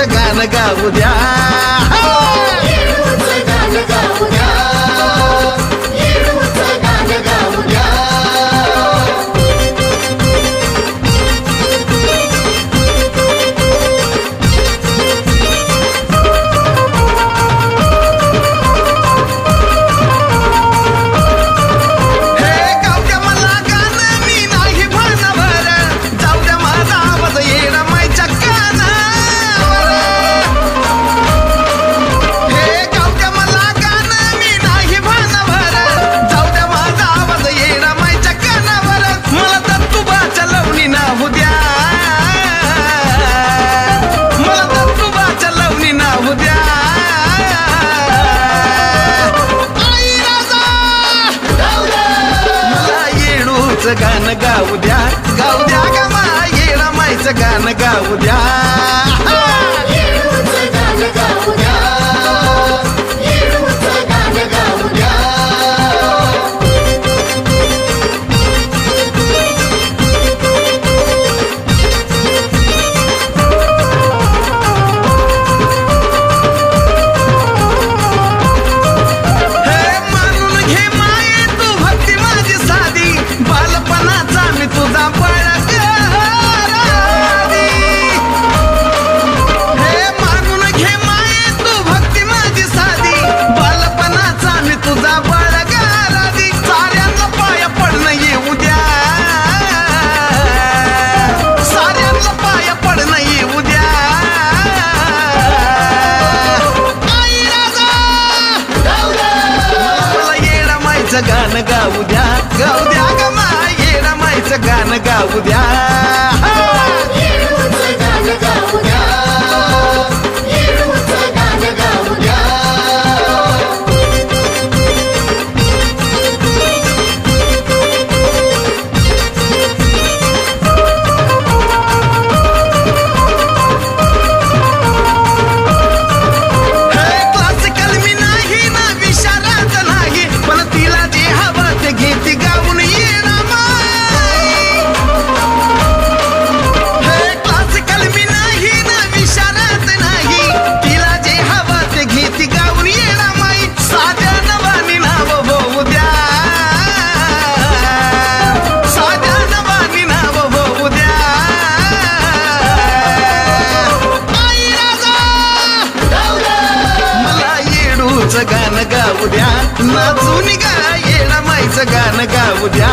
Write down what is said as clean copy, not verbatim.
माईचं गाणं गाऊ द्या. येळूचं गाणं गाऊ द्या, येळूचं गाणं गाऊ द्या. गाणं गाऊ द्या, गाऊ द्या ग येडा माईचं गाणं गाऊ द्या. येळूचं गाणं गाऊ द्या, येळूचं गाणं गाऊ द्या. गाणं गाऊ द्या, गाऊ द्या ग येडा माईचं गाणं गाऊ द्या. येळूचं गाणं गाऊ द्या, येळूचं गाणं गाऊ द्या. क्लासिकल मी नाही ना विशारद नाही, पण तिला जे हवं ते घेती गाऊन येडा माई. क्लासिकल मी नाही ना विशारद नाही, तिला जे हवं ते घेती गाऊन येडा माई. साध्या नवानी नाव होऊ द्या, साध्या नवानी नाव होऊ द्या. आई राजा मला येडूचं गाणं गाऊ द्या, नाचून गा येडा माईचं गाणं गाऊ द्या.